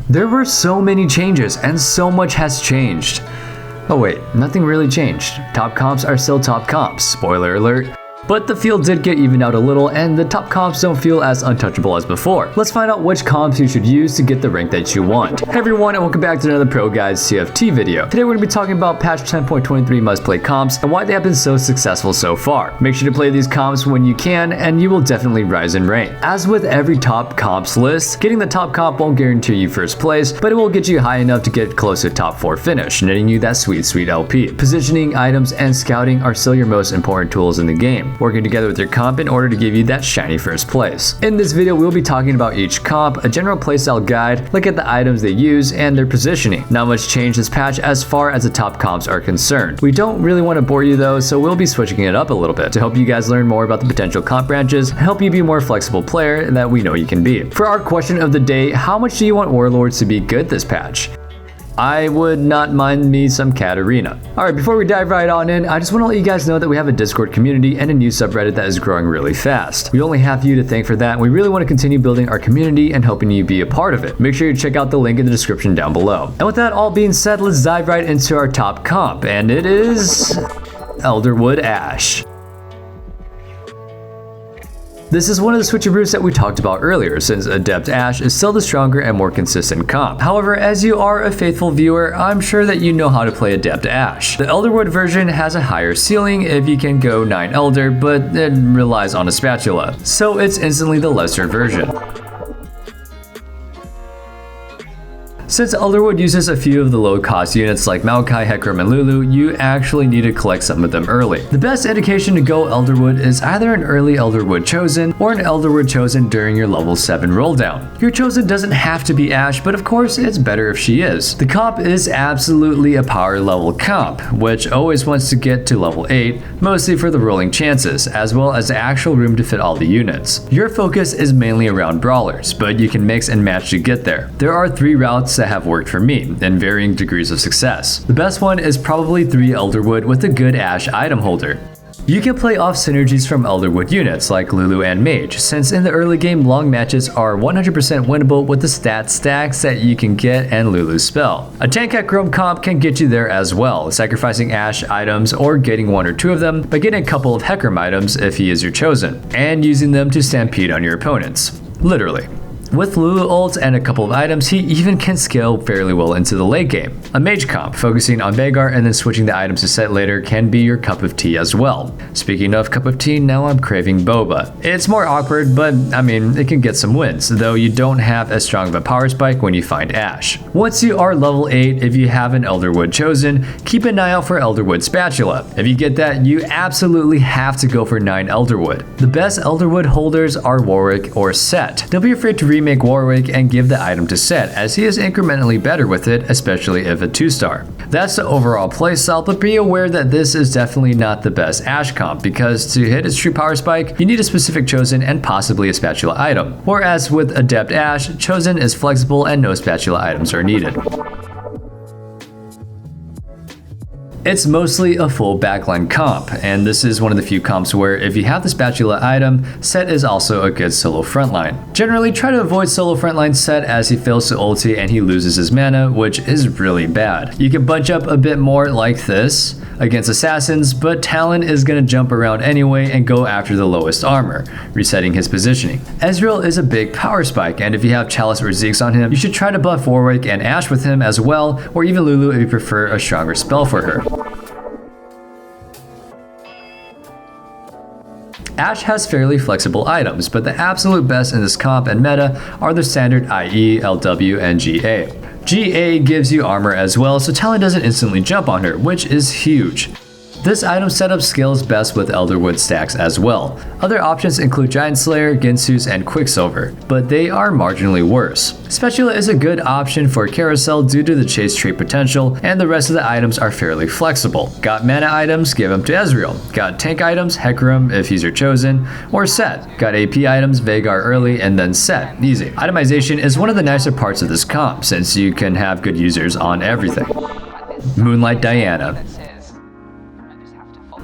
There were so many changes and so much has changed. Oh wait, nothing really changed. Top comps are still top comps, spoiler alert. But the field did get evened out a little and the top comps don't feel as untouchable as before. Let's find out which comps you should use to get the rank that you want. Hey everyone, and welcome back to another ProGuides TFT video. Today we're going to be talking about patch 10.23 must play comps and why they have been so successful so far. Make sure to play these comps when you can and you will definitely rise in rank. As with every top comps list, getting the top comp won't guarantee you first place, but it will get you high enough to get close to top 4 finish, netting you that sweet LP. Positioning, items, and scouting are still your most important tools in the game, working together with your comp in order to give you that shiny first place. In this video, we'll be talking about each comp, a general playstyle guide, look at the items they use, and their positioning. Not much change this patch as far as the top comps are concerned. We don't really want to bore you though, so we'll be switching it up a little bit to help you guys learn more about the potential comp branches and help you be a more flexible player that we know you can be. For our question of the day, how much do you want Warlords to be good this patch? I would not mind me some Katarina. Alright, before we dive right on in, I just want to let you guys know that we have a Discord community and a new subreddit that is growing really fast. We only have you to thank for that, and we really want to continue building our community and helping you be a part of it. Make sure you check out the link in the description down below. And with that all being said, let's dive right into our top comp, and it is ELDERWOOD ASHE. This is one of the switcheroos that we talked about earlier, since Adept ASHE is still the stronger and more consistent comp. However, as you are a faithful viewer, I'm sure that you know how to play Adept ASHE. The ELDERWOOD version has a higher ceiling if you can go 9 Elder, but it relies on a spatula, so it's instantly the lesser version. Since ELDERWOOD uses a few of the low-cost units like Maokai, Hecarim, and Lulu, you actually need to collect some of them early. The best indication to go ELDERWOOD is either an early ELDERWOOD chosen or an ELDERWOOD chosen during your level 7 rolldown. Your chosen doesn't have to be ASHE, but of course it's better if she is. The comp is absolutely a power level comp, which always wants to get to level 8, mostly for the rolling chances, as well as the actual room to fit all the units. Your focus is mainly around brawlers, but you can mix and match to get there. There are 3 routes that have worked for me in varying degrees of success. The best one is probably 3 ELDERWOOD with a good ASHE item holder. You can play off synergies from ELDERWOOD units like Lulu and Mage, since in the early game long matches are 100% winnable with the stat stacks that you can get and Lulu's spell. A tank at Chrome comp can get you there as well, sacrificing ASHE items or getting 1 or 2 of them, but getting a couple of Hecarim items if he is your chosen, and using them to stampede on your opponents. Literally. With Lulu ults and a couple of items, he even can scale fairly well into the late game. A mage comp, focusing on Veigar and then switching the items to set later, can be your cup of tea as well. Speaking of cup of tea, now I'm craving boba. It's more awkward, but I mean, it can get some wins, though you don't have as strong of a power spike when you find ASHE. Once you are level 8, if you have an ELDERWOOD chosen, keep an eye out for ELDERWOOD spatula. If you get that, you absolutely have to go for 9 ELDERWOOD. The best ELDERWOOD holders are Warwick or Set. Don't be afraid to remake Warwick and give the item to Set, as he is incrementally better with it, especially if a 2-star. That's the overall playstyle, but be aware that this is definitely not the best ASHE comp, because to hit its true power spike, you need a specific chosen and possibly a spatula item. Whereas with Adept ASHE, chosen is flexible and no spatula items are needed. It's mostly a full backline comp, and this is one of the few comps where if you have the spatula item, Set is also a good solo frontline. Generally, try to avoid solo frontline Set as he fails to ulti and he loses his mana, which is really bad. You can bunch up a bit more like this against assassins, but Talon is going to jump around anyway and go after the lowest armor, resetting his positioning. Ezreal is a big power spike, and if you have Chalice or Zeke's on him, you should try to buff Warwick and ASHE with him as well, or even Lulu if you prefer a stronger spell for her. ASHE has fairly flexible items, but the absolute best in this comp and meta are the standard IE, LW, and GA. GA gives you armor as well, so Talon doesn't instantly jump on her, which is huge. This item setup scales best with ELDERWOOD stacks as well. Other options include Giant Slayer, Ginsu's, and Quicksilver, but they are marginally worse. Spatula is a good option for Carousel due to the chase trait potential, and the rest of the items are fairly flexible. Got mana items? Give them to Ezreal. Got tank items? Hecarim if he's your chosen, or Set. Got AP items? Veigar early and then Set. Easy. Itemization is one of the nicer parts of this comp, since you can have good users on everything. Moonlight Diana.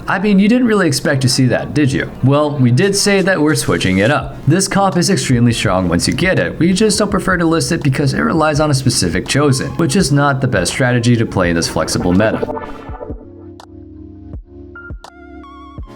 I mean, you didn't really expect to see that, did you? Well, we did say that we're switching it up. This comp is extremely strong once you get it. We just don't prefer to list it because it relies on a specific chosen, which is not the best strategy to play in this flexible meta.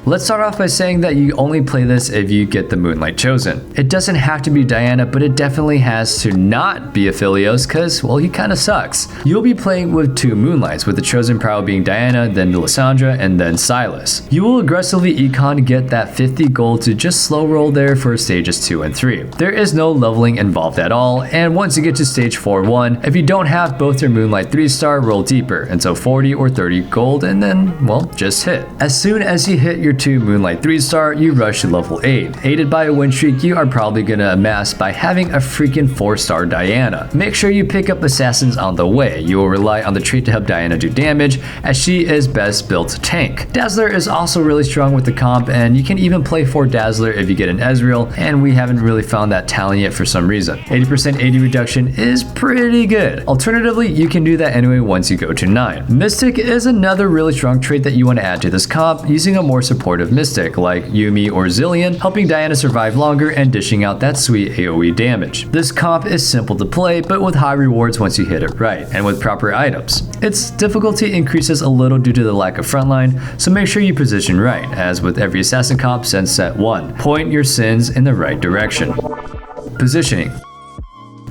Let's start off by saying that you only play this if you get the Moonlight chosen. It doesn't have to be Diana, but it definitely has to not be Aphelios because, well, he kinda sucks. You'll be playing with 2 Moonlights, with the chosen prow being Diana, then Lissandra, and then Silas. You will aggressively econ to get that 50 gold to just slow roll there for stages 2 and 3. There is no leveling involved at all, and once you get to stage 4-1, if you don't have both your Moonlight 3-star, roll deeper until 40 or 30 gold, and then, well, just hit. As soon as you hit your 2 Moonlight 3-star, you rush to level 8. Aided by a win streak you are probably gonna amass by having a freaking 4-star Diana. Make sure you pick up Assassins on the way. You will rely on the trait to help Diana do damage, as she is best built tank. Dazzler is also really strong with the comp, and you can even play for Dazzler if you get an Ezreal, and we haven't really found that talent yet for some reason. 80% AD reduction is pretty good. Alternatively, you can do that anyway once you go to 9. Mystic is another really strong trait that you want to add to this comp, using a more supportive Mystic like Yuumi or Zillion, helping Diana survive longer and dishing out that sweet AoE damage. This comp is simple to play, but with high rewards once you hit it right, and with proper items. Its difficulty increases a little due to the lack of frontline, so make sure you position right, as with every assassin comp since set 1. Point your sins in the right direction. Positioning.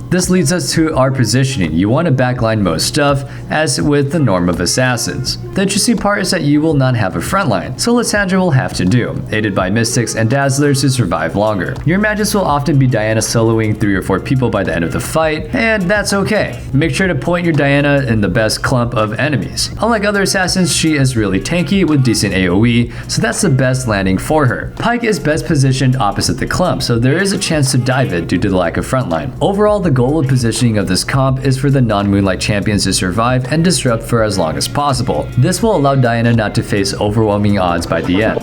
This leads us to our positioning. You want to backline most stuff, as with the norm of assassins. The interesting part is that you will not have a frontline, so Lissandra will have to do, aided by Mystics and Dazzlers to survive longer. Your matches will often be Diana soloing 3 or 4 people by the end of the fight, and that's okay. Make sure to point your Diana in the best clump of enemies. Unlike other assassins, she is really tanky with decent AoE, so that's the best landing for her. Pyke is best positioned opposite the clump, so there is a chance to dive it due to the lack of frontline. Overall, the goal of positioning of this comp is for the non-Moonlight champions to survive and disrupt for as long as possible. This will allow Diana not to face overwhelming odds by the end.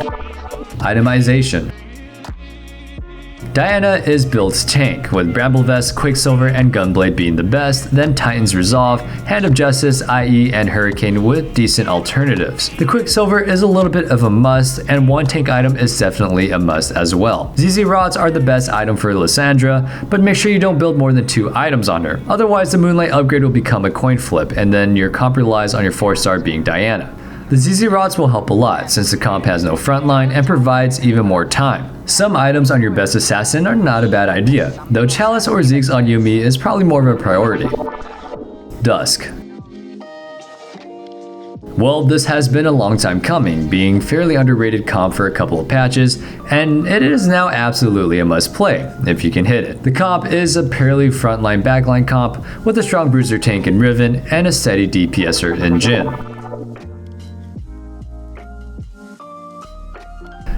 Itemization. Diana is built tank, with Bramble Vest, Quicksilver, and Gunblade being the best, then Titan's Resolve, Hand of Justice, IE, and Hurricane with decent alternatives. The Quicksilver is a little bit of a must, and one tank item is definitely a must as well. ZZ Rods are the best item for Lissandra, but make sure you don't build more than 2 items on her. Otherwise, the Moonlight upgrade will become a coin flip, and then your comp relies on your 4-star being Diana. The ZZ Rods will help a lot since the comp has no frontline and provides even more time. Some items on your best assassin are not a bad idea, though Chalice or Zeke's on Yuumi is probably more of a priority. Dusk. Well, this has been a long time coming, being fairly underrated comp for a couple of patches, and it is now absolutely a must play, if you can hit it. The comp is a fairly frontline backline comp with a strong bruiser tank in Riven and a steady DPSer in Jhin.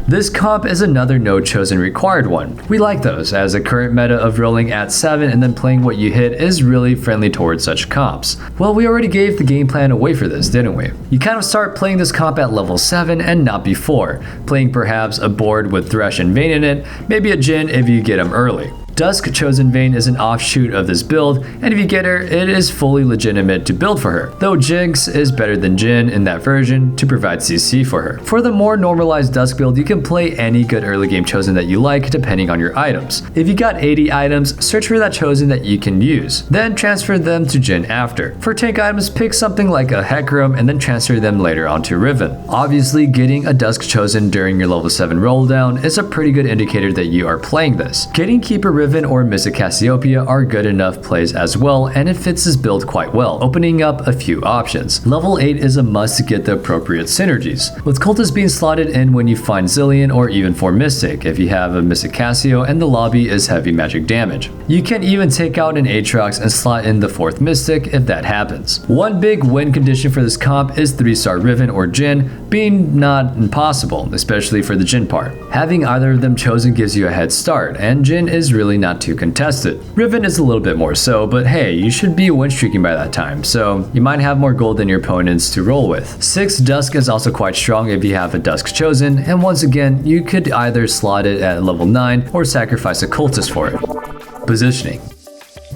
This comp is another no chosen required one. We like those, as the current meta of rolling at 7 and then playing what you hit is really friendly towards such comps. Well, we already gave the game plan away for this, didn't we? You kind of start playing this comp at level 7 and not before, playing perhaps a board with Thresh and Vayne in it, maybe a Jhin if you get him early. Dusk Chosen Vayne is an offshoot of this build, and if you get her, it is fully legitimate to build for her, though Jinx is better than Jhin in that version to provide CC for her. For the more normalized Dusk build, you can play any good early game Chosen that you like depending on your items. If you got 80 items, search for that Chosen that you can use, then transfer them to Jhin after. For tank items, pick something like a Hecarim and then transfer them later onto Riven. Obviously, getting a Dusk Chosen during your level 7 roll down is a pretty good indicator that you are playing this. Getting Keeper Riven or Mystic Cassiopeia are good enough plays as well, and it fits this build quite well, opening up a few options. Level 8 is a must to get the appropriate synergies, with Cultist being slotted in when you find Zillion or even for Mystic if you have a Mystic Cassio and the lobby is heavy magic damage. You can even take out an Aatrox and slot in the 4th Mystic if that happens. One big win condition for this comp is 3-star Riven or Jhin being not impossible, especially for the Jhin part. Having either of them chosen gives you a head start, and Jhin is really not too contested. Riven is a little bit more so, but hey, you should be win streaking by that time, so you might have more gold than your opponents to roll with. 6 Dusk is also quite strong if you have a Dusk chosen, and once again, you could either slot it at level 9 or sacrifice a Cultist for it. Positioning.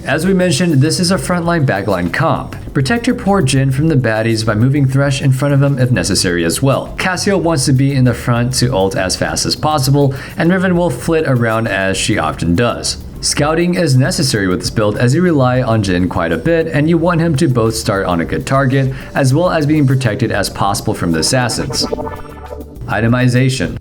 As we mentioned, this is a frontline backline comp. Protect your poor Jhin from the baddies by moving Thresh in front of him if necessary as well. Cassio wants to be in the front to ult as fast as possible, and Riven will flit around as she often does. Scouting is necessary with this build as you rely on Jhin quite a bit, and you want him to both start on a good target as well as being protected as possible from the assassins. Itemization.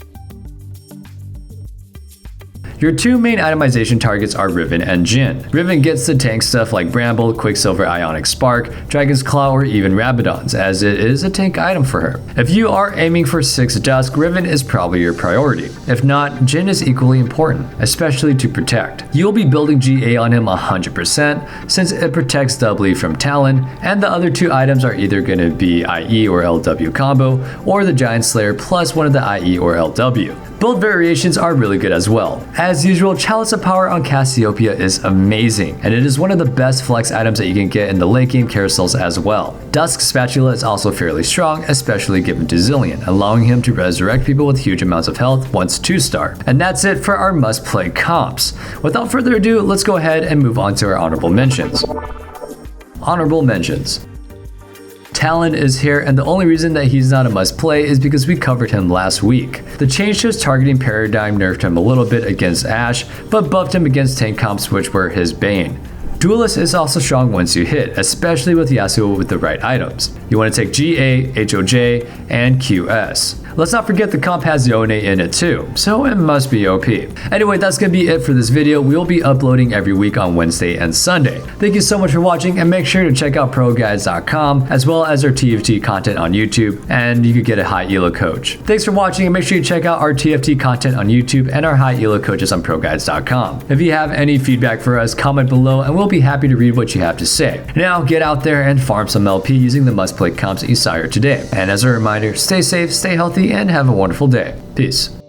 Your two main itemization targets are Riven and Jhin. Riven gets the tank stuff like Bramble, Quicksilver, Ionic Spark, Dragon's Claw, or even Rabadon's, as it is a tank item for her. If you are aiming for 6 Dusk, Riven is probably your priority. If not, Jhin is equally important, especially to protect. You'll be building GA on him 100% since it protects doubly from Talon, and the other 2 items are either going to be IE or LW combo, or the Giant Slayer plus one of the IE or LW. Build variations are really good as well. As usual, Chalice of Power on Cassiopeia is amazing, and it is one of the best flex items that you can get in the late game carousels as well. Dusk Spatula is also fairly strong, especially given to Zilean, allowing him to resurrect people with huge amounts of health once 2-star. And that's it for our must-play comps. Without further ado, let's go ahead and move on to our honorable mentions. Honorable mentions. Talon is here, and the only reason that he's not a must play is because we covered him last week. The change to his targeting paradigm nerfed him a little bit against ASHE, but buffed him against tank comps, which were his bane. Duelist is also strong once you hit, especially with Yasuo with the right items. You want to take GA, HOJ, and QS. Let's not forget the comp has Yone in it too, so it must be OP. Anyway, that's gonna be it for this video. We will be uploading every week on Wednesday and Sunday. Thank you so much for watching, and make sure to check out ProGuides.com as well as our TFT content on YouTube, and you could get a high elo coach. Thanks for watching, and make sure you check out our TFT content on YouTube and our high elo coaches on ProGuides.com. If you have any feedback for us, comment below and we'll be happy to read what you have to say. Now get out there and farm some LP using the must play comps that you saw here today. And as a reminder, stay safe, stay healthy, and have a wonderful day. Peace.